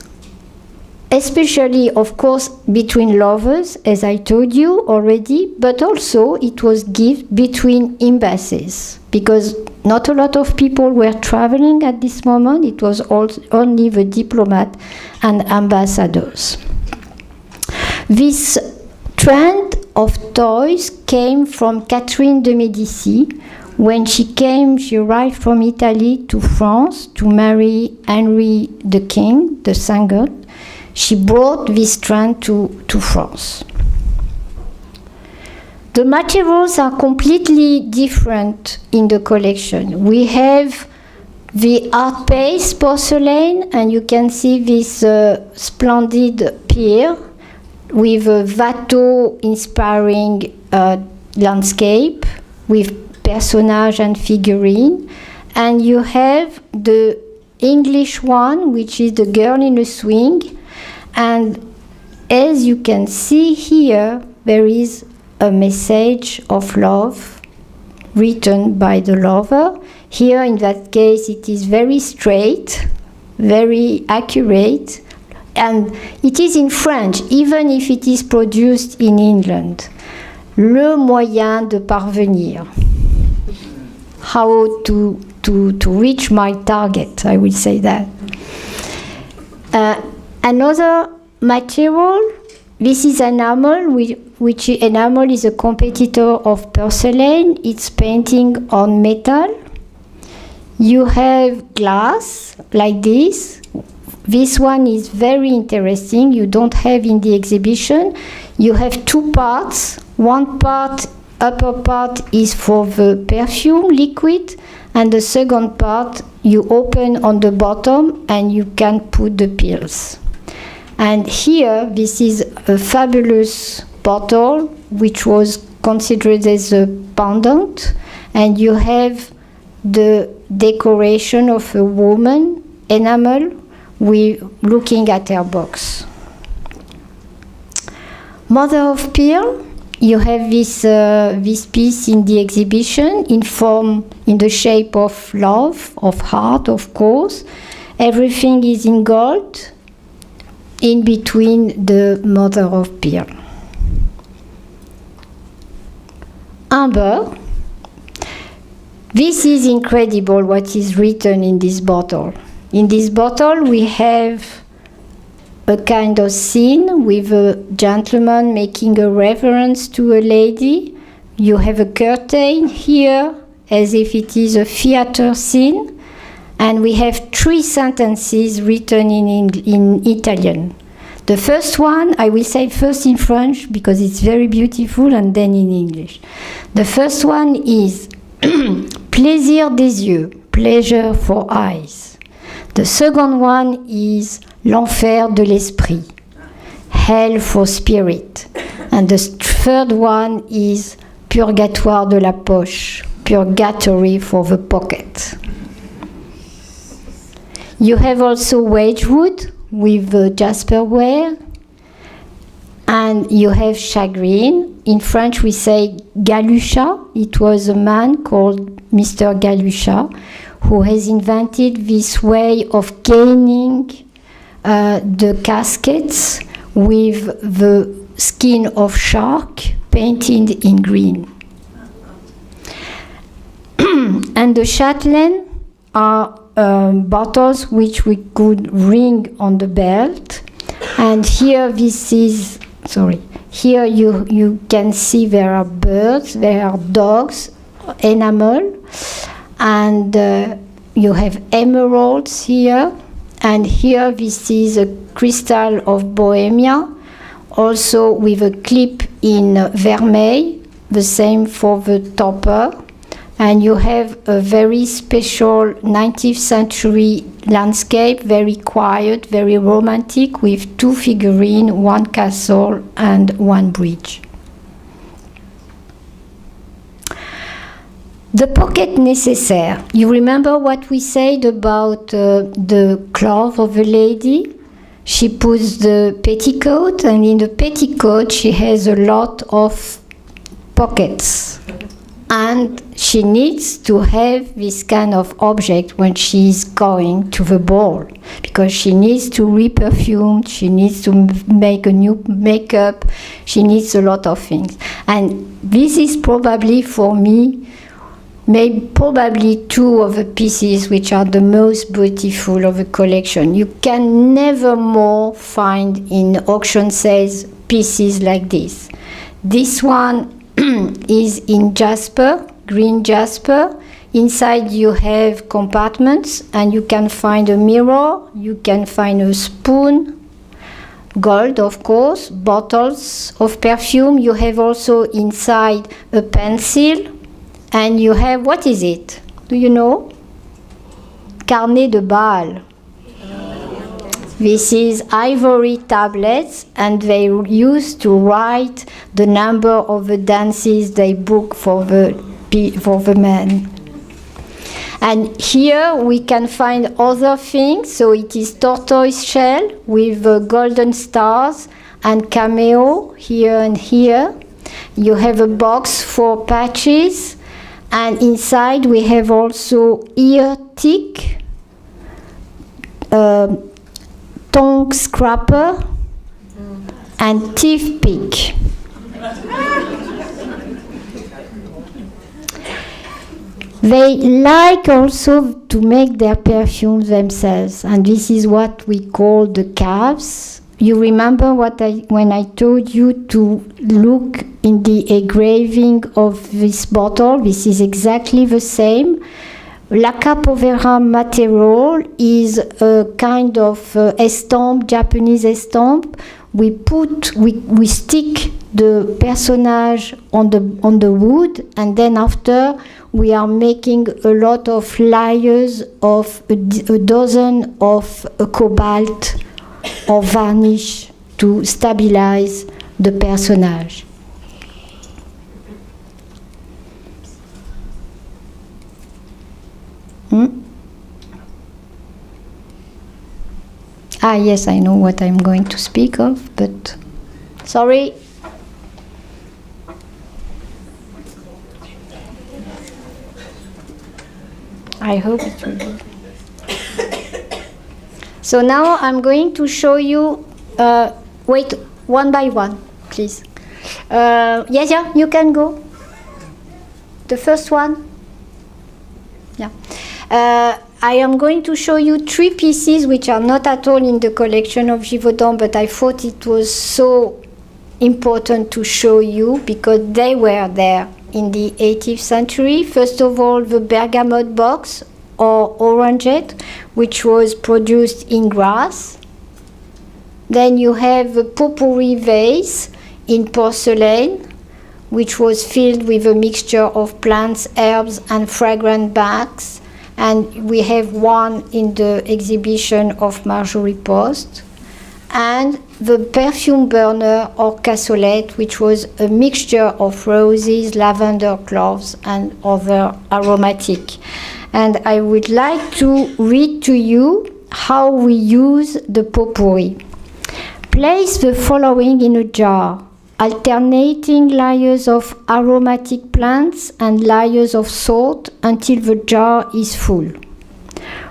especially, of course, between lovers, as I told you already, but also it was gifts between embassies, because not a lot of people were traveling at this moment. It was only the diplomat and ambassadors. This trend of toys came from Catherine de Medici. When she arrived from Italy to France to marry Henry the King, the second. She brought this trend to France. The materials are completely different in the collection. We have the art paste porcelain, and you can see this splendid pier with a Watteau inspiring landscape with personage and figurine. And you have the English one, which is the girl in a swing. And as you can see here, there is a message of love written by the lover. Here, in that case, it is very straight, very accurate, and it is in French, even if it is produced in England. Le moyen de parvenir. How to reach my target, I will say that. Another material, this is enamel, which enamel is a competitor of porcelain. It's painting on metal. You have glass like this. This one is very interesting. You don't have in the exhibition. You have two parts. One part, upper part, is for the perfume liquid, and the second part you open on the bottom and you can put the pills. And here, this is a fabulous bottle which was considered as a pendant, and you have the decoration of a woman, enamel, looking at her box. Mother of pearl, you have this piece in the exhibition in the shape of love, of heart, of course. Everything is in gold, in between the mother of pearl. Amber. This is incredible what is written in this bottle. In this bottle we have a kind of scene with a gentleman making a reference to a lady. You have a curtain here as if it is a theater scene, and we have 3 sentences written in Italian. The first one, I will say first in French because it's very beautiful, and then in English. The first one is plaisir des yeux, pleasure for eyes. The second one is l'enfer de l'esprit, hell for spirit. And the third one is purgatoire de la poche, purgatory for the pocket. You have also Wedgwood with jasper ware, and you have chagrin. In French we say Galusha. It was a man called Mr. Galusha who has invented this way of gaining the caskets with the skin of shark painted in green. And the chatelaine are bottles which we could ring on the belt. And here here you can see there are birds, there are dogs, enamel, and you have emeralds here. And here this is a crystal of Bohemia, also with a clip in vermeil, the same for the topper. And you have a very special 19th century landscape, very quiet, very romantic, with 2 figurines, 1 castle and 1 bridge. The pocket necessaire. You remember what we said about the cloth of a lady? She puts the petticoat, and in the petticoat she has a lot of pockets. And she needs to have this kind of object when she's going to the ball, because she needs to re-perfume, she needs to make a new makeup, she needs a lot of things. And this is probably for me, probably 2 of the pieces which are the most beautiful of the collection. You can never more find in auction sales pieces like this. This one is in jasper, green jasper. Inside you have compartments, and you can find a mirror, you can find a spoon, gold of course, bottles of perfume. You have also inside a pencil, and you have, what is it? Do you know? Carnet de bal. This is ivory tablets, and they used to write the number of the dances they book for the men. And here we can find other things. So it is tortoise shell with golden stars and cameo here and here. You have a box for patches, and inside we have also ear tick, tongue scraper, and teeth pick. They like also to make their perfumes themselves, and this is what we call the calves. You remember when I told you to look in the engraving of this bottle? This is exactly the same. La Capovera material is a kind of estamp, Japanese estamp. We stick the personage on the wood, and then after we are making a lot of layers of a dozen of cobalt or varnish to stabilize the personage. Ah, yes, I know what I'm going to speak of, but sorry. I hope it will be. So now I'm going to show you, wait, one by one, please. Yes, yeah, you can go. The first one. Yeah. I am going to show you 3 pieces which are not at all in the collection of Givaudan, but I thought it was so important to show you because they were there in the 18th century. First of all, the bergamot box or orangeette, which was produced in grass. Then you have the potpourri vase in porcelain, which was filled with a mixture of plants, herbs, and fragrant bags. And we have one in the exhibition of Marjorie Post. And the perfume burner or cassolette, which was a mixture of roses, lavender, cloves, and other aromatic. And I would like to read to you how we use the potpourri. Place the following in a jar, alternating layers of aromatic plants and layers of salt until the jar is full.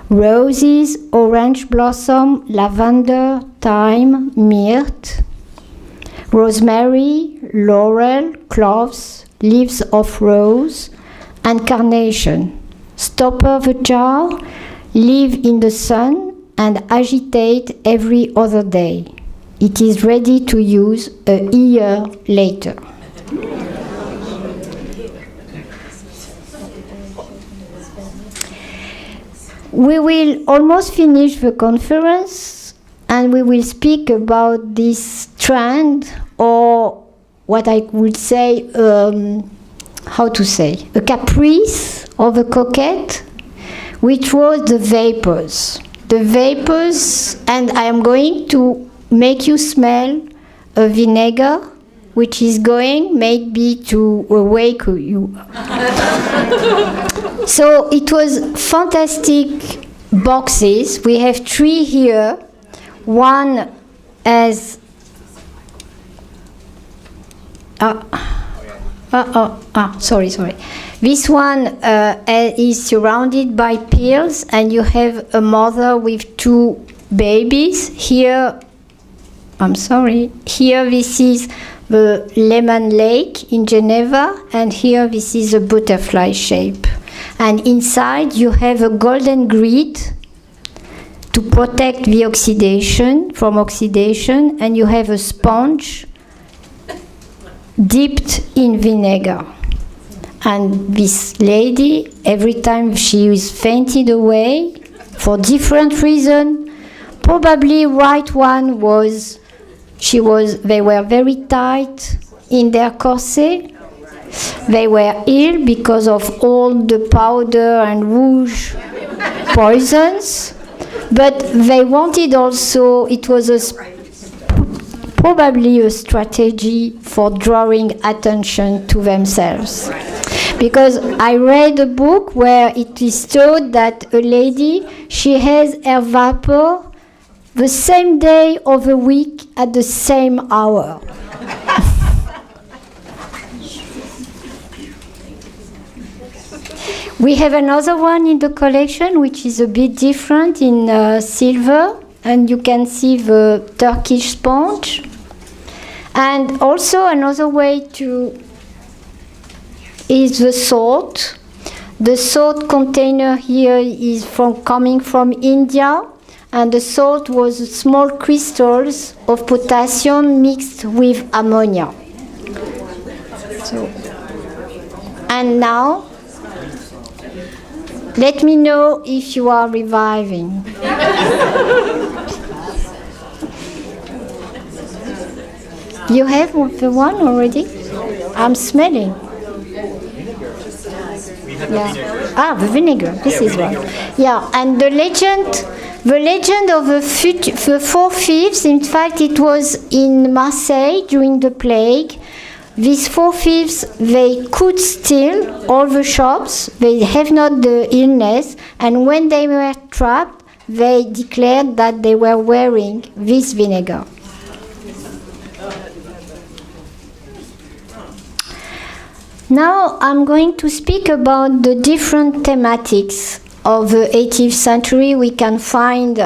Roses, orange blossom, lavender, thyme, myrrh, rosemary, laurel, cloves, leaves of rose, and carnation. Stopper the jar, leave in the sun, and agitate every other day. It is ready to use a year later. We will almost finish the conference, and we will speak about this trend, or what I would say how to say, a caprice of a coquette, which was the vapors. The vapors, and I am going to make you smell a vinegar, which is going maybe to awake you. So it was fantastic boxes. We have 3 here. One as sorry. This one is surrounded by pills, and you have a mother with 2 babies. Here, I'm sorry. Here, this is the Lemon Lake in Geneva, and here, this is a butterfly shape. And inside, you have a golden grid to protect the oxidation from oxidation, and you have a sponge dipped in vinegar. And this lady, every time she is fainted away for different reasons, probably right one was they were very tight in their corset. They were ill because of all the powder and rouge poisons, but they wanted also, it was probably a strategy for drawing attention to themselves. Because I read a book where it is told that a lady, she has her vapor the same day of the week at the same hour. We have another one in the collection which is a bit different in silver, and you can see the Turkish sponge. And also another way is the salt. The salt container here is coming from India, and the salt was small crystals of potassium mixed with ammonia. And now, let me know if you are reviving. You have the one already? I'm smelling. Yeah. The vinegar. This is one. Yeah, and the legend of the 4 thieves. In fact, it was in Marseille during the plague. These 4 thieves, they could steal all the shops. They have not the illness, and when they were trapped, they declared that they were wearing this vinegar. Now I'm going to speak about the different thematics of the 18th century we can find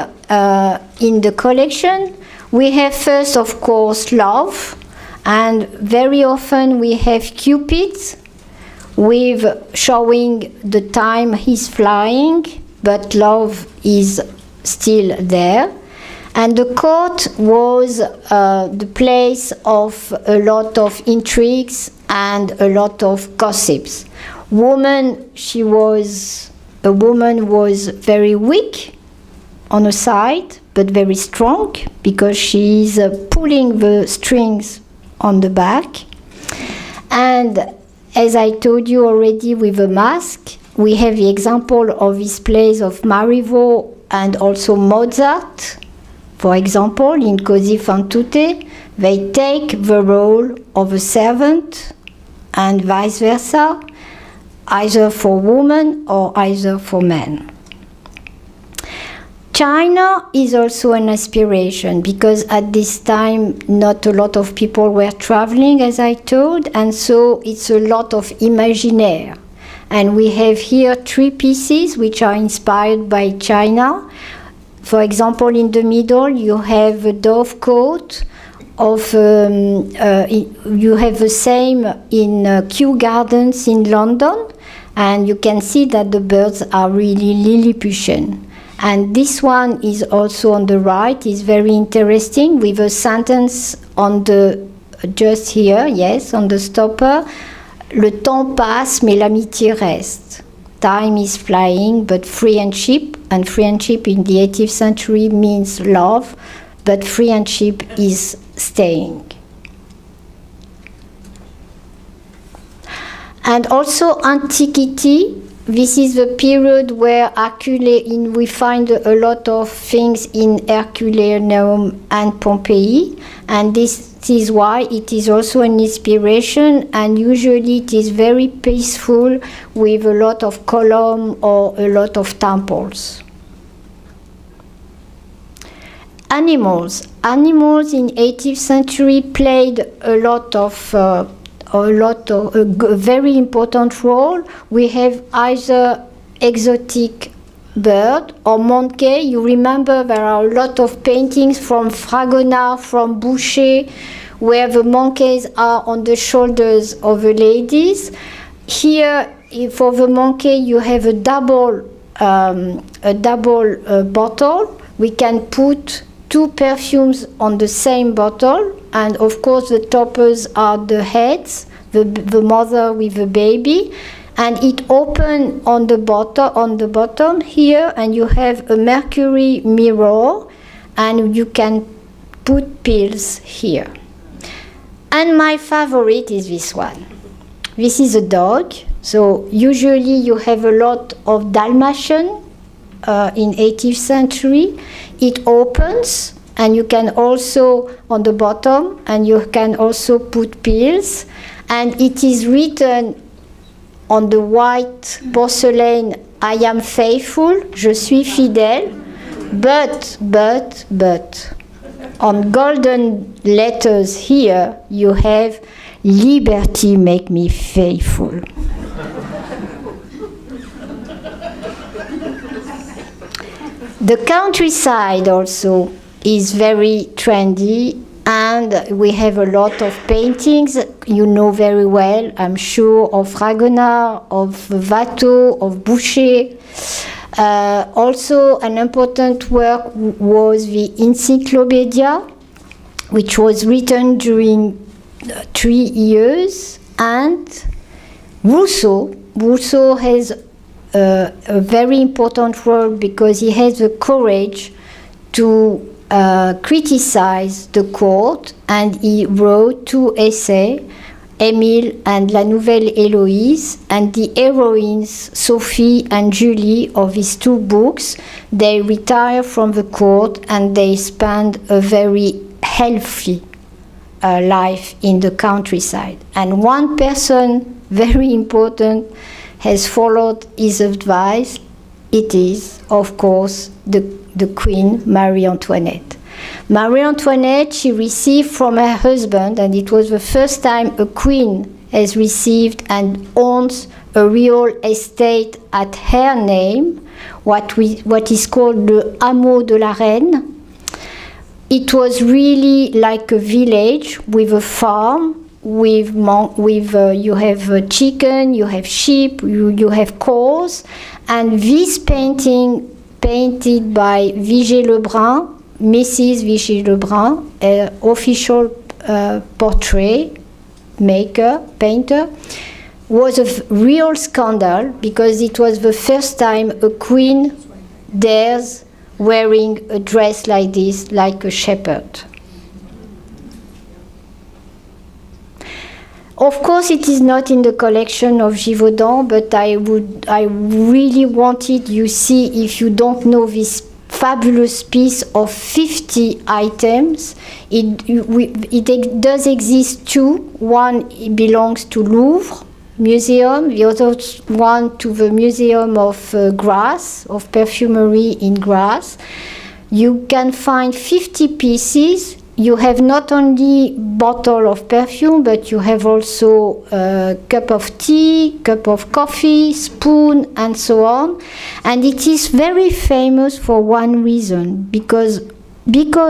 in the collection. We have first, of course, love, and very often we have Cupid with showing the time he's flying, but love is still there. And the court was the place of a lot of intrigues and a lot of gossips. A woman was very weak on her side, but very strong, because she is pulling the strings on the back. And as I told you already with the mask, we have the example of this plays of Marivaux and also Mozart. For example, in Così fan tutte, they take the role of a servant and vice versa, either for women or either for men. China is also an aspiration, because at this time not a lot of people were traveling, as I told, and so it's a lot of imaginaire. And we have here 3 pieces which are inspired by China. For example, in the middle you have a dove coat of you have the same in Kew Gardens in London, and you can see that the birds are really Lilliputian. And this one is also on the right, is very interesting, with a sentence on the just here, yes, on the stopper. Le temps passe, mais l'amitié reste. Time is flying, but friendship, and friendship in the 18th century means love, but friendship is staying. And also antiquity. This is the period where we find a lot of things in Herculaneum and Pompeii, and this is why it is also an inspiration, and usually it is very peaceful with a lot of columns or a lot of temples. Animals. Animals in 18th century played a very important role. We have either exotic bird or monkey. You remember there are a lot of paintings from Fragonard, from Boucher, where the monkeys are on the shoulders of the ladies. Here, for the monkey, you have a double bottle. We can put 2 perfumes on the same bottle, and of course the toppers are the heads, the mother with the baby, and it opens on the bottom here, and you have a mercury mirror, and you can put pills here. And my favorite is this one. This is a dog. So usually you have a lot of Dalmatian in 18th century. It opens, and you can also on the bottom, and you can also put pills, and it is written on the white porcelain, I am faithful, je suis fidèle, but on golden letters here you have liberty make me faithful. The countryside also is very trendy, and we have a lot of paintings you know very well, I'm sure, of Fragonard, of Watteau, of Boucher. Also an important work was the Encyclopedia, which was written during 3 years, and Rousseau has a very important role because he has the courage to criticize the court, and he wrote 2 essays, Émile and La Nouvelle Héloïse, and the heroines, Sophie and Julie, of his 2 books, they retire from the court and they spend a very healthy life in the countryside. And one person, very important, has followed his advice. It is, of course, the Queen, Marie Antoinette. Marie Antoinette, she received from her husband, and it was the first time a queen has received and owns a real estate at her name, what is called le Hameau de la Reine. It was really like a village with a farm, you have chicken, you have sheep, you have cows, and this painting painted by Vigée Lebrun, Mrs. Vigée Lebrun, official portrait painter, was a real scandal because it was the first time a queen dares wearing a dress like this, like a shepherd. Of course, it is not in the collection of Givaudan, but I really wanted you see, if you don't know this fabulous piece of 50 items. It does exist 2. One belongs to Louvre Museum, the other one to the Museum of Grasse, of Perfumery in Grasse. You can find 50 pieces. You have not only bottle of perfume, but you have also a cup of tea, cup of coffee, spoon, and so on. And it is very famous for one reason, because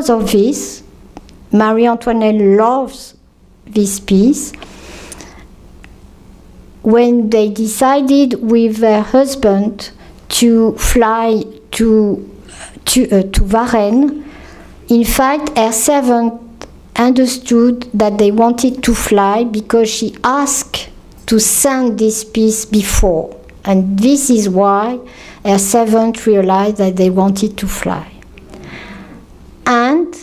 of this, Marie Antoinette loves this piece. When they decided with their husband to fly to Varennes, in fact, her servant understood that they wanted to fly because she asked to send this piece before. And this is why her servant realized that they wanted to fly. And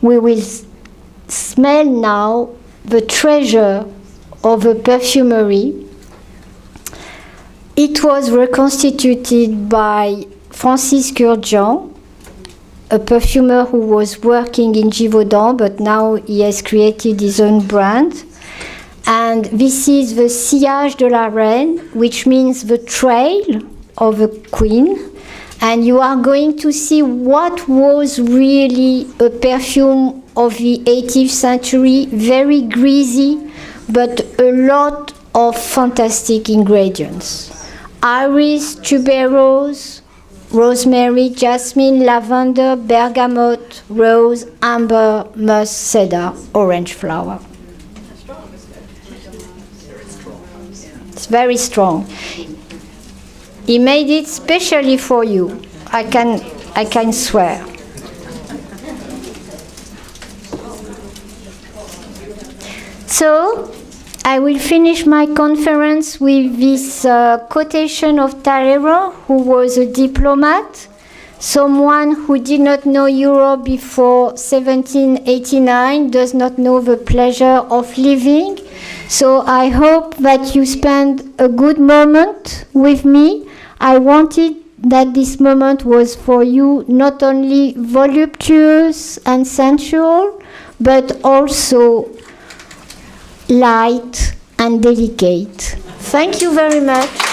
we will smell now the treasure of a perfumery. It was reconstituted by Francis Kurjan, a perfumer who was working in Givaudan, but now he has created his own brand. And this is the sillage de la reine, which means the trail of a queen. And you are going to see what was really a perfume of the 18th century, very greasy, but a lot of fantastic ingredients. Iris, tuberose, rosemary, jasmine, lavender, bergamot, rose, amber, musk, cedar, orange flower. It's very strong. He made it specially for you. I can swear. So, I will finish my conference with this quotation of Talleyrand, who was a diplomat, someone who did not know Europe before 1789, does not know the pleasure of living. So I hope that you spend a good moment with me. I wanted that this moment was for you not only voluptuous and sensual, but also light and delicate. Thank you very much.